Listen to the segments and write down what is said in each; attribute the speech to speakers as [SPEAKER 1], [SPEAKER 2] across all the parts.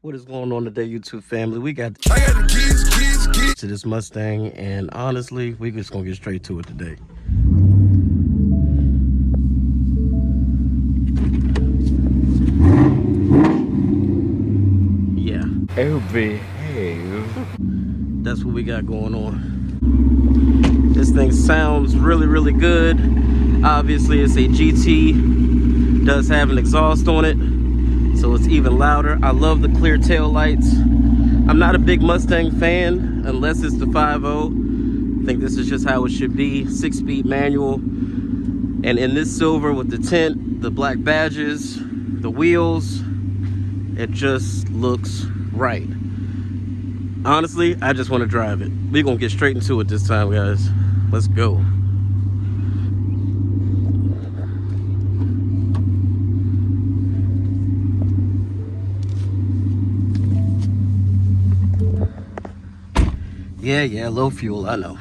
[SPEAKER 1] What is going on today, YouTube family? We got the keys to this Mustang, and honestly, we just gonna get straight to it today. Yeah.
[SPEAKER 2] Oh, behave.
[SPEAKER 1] That's what we got going on. This thing sounds really, really good. Obviously, it's a GT. Does have an exhaust on it, so it's even louder. I love the clear tail lights. I'm not a big Mustang fan unless it's the 5.0. I think this is just how it should be. 6-speed manual. And in this silver with the tint, the black badges, the wheels, it just looks right. Honestly, I just want to drive it. We're gonna get straight into it this time, guys. Let's go. Yeah, low fuel, I know.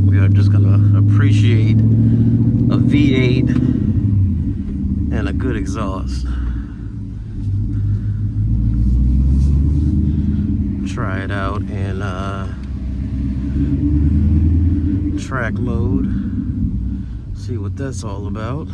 [SPEAKER 1] We are just gonna appreciate a V8 and a good exhaust. Try it out in track mode. See what that's all about.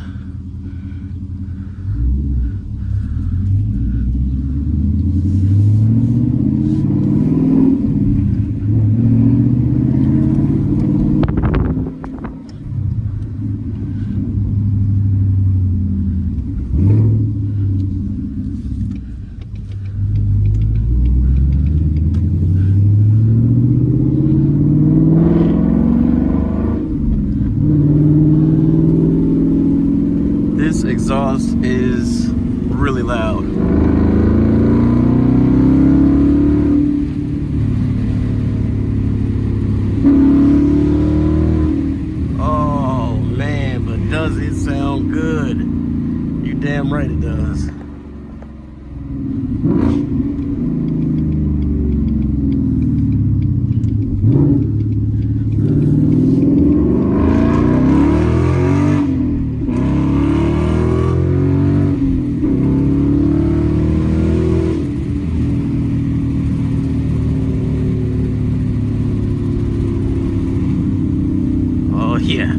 [SPEAKER 1] This exhaust is really loud. Oh man, but does it sound good? You damn right it does. Yeah.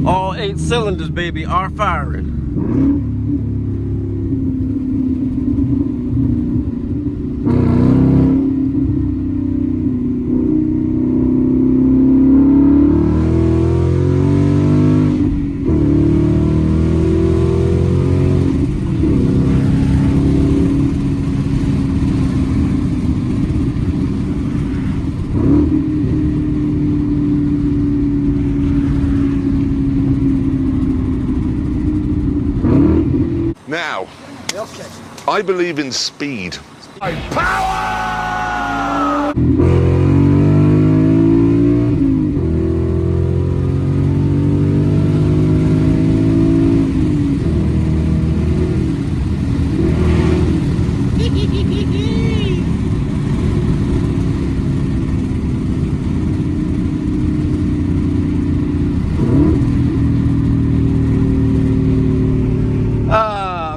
[SPEAKER 1] All 8 cylinders, baby, are firing.
[SPEAKER 3] Now, I believe in speed. Power!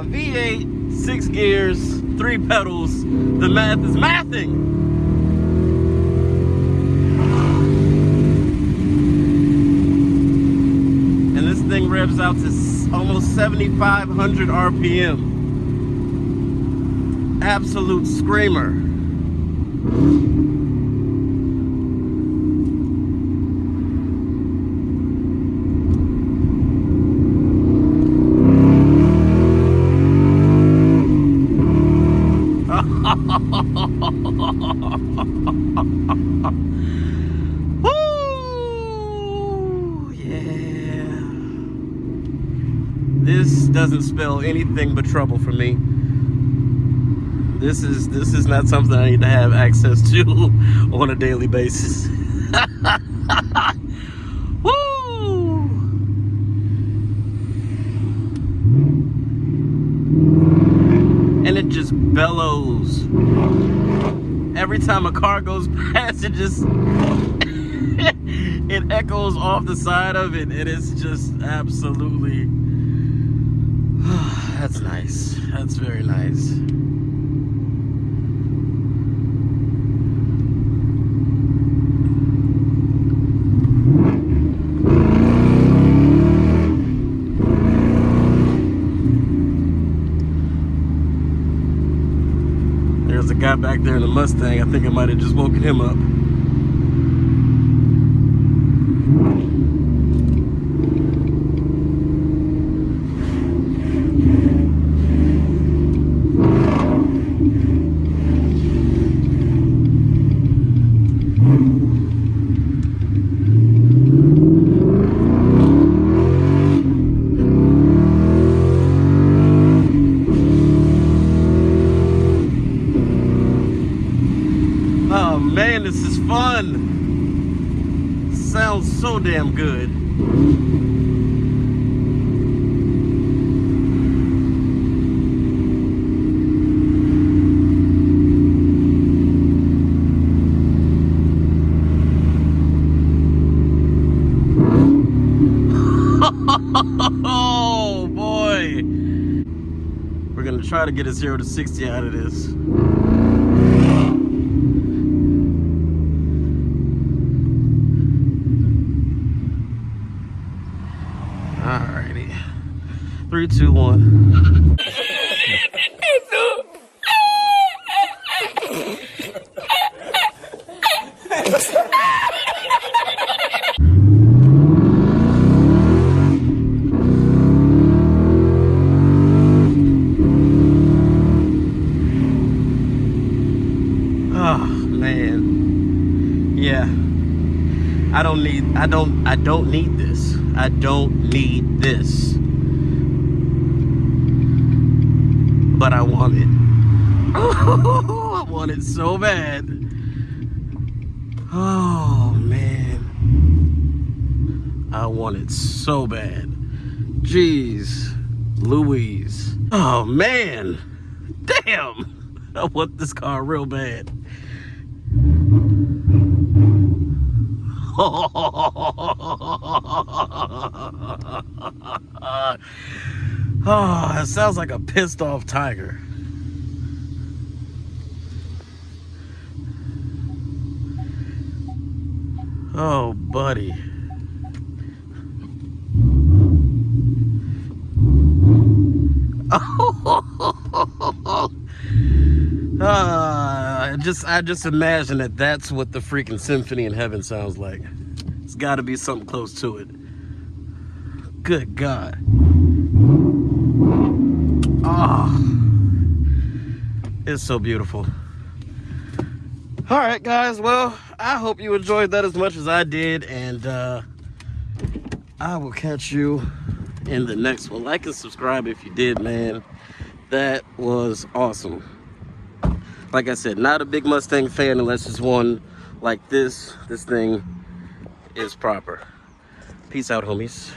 [SPEAKER 1] V8, 6 gears, 3 pedals. The math is mathing. And this thing revs out to almost 7,500 RPM. Absolute screamer. Woo! Yeah. This doesn't spell anything but trouble for me. This is not something I need to have access to on a daily basis. Woo! And it just bellows. Every time a car goes past, it just it echoes off the side of it, and it's just absolutely That's nice. That's very nice. There's a guy back there in the Mustang. I think I might have just woken him up. Oh man, this is fun. Sounds so damn good. Oh boy. We're gonna try to get a 0 to 60 out of this. Alrighty. 3, 2, 1. Oh man. Yeah. I don't need this. I don't need this. But I want it. Oh, I want it so bad. Oh man. I want it so bad. Jeez Louise. Oh man. Damn. I want this car real bad. Oh, it sounds like a pissed off tiger. Oh, buddy. I just imagine that that's what the freaking symphony in heaven sounds like. It's got to be something close to it. Good God. Oh, it's so beautiful. All right, guys. Well, I hope you enjoyed that as much as I did, and I will catch you in the next one. Like and subscribe if you did, man. That was awesome. Like I said, not a big Mustang fan unless it's one like this. This thing is proper. Peace out, homies.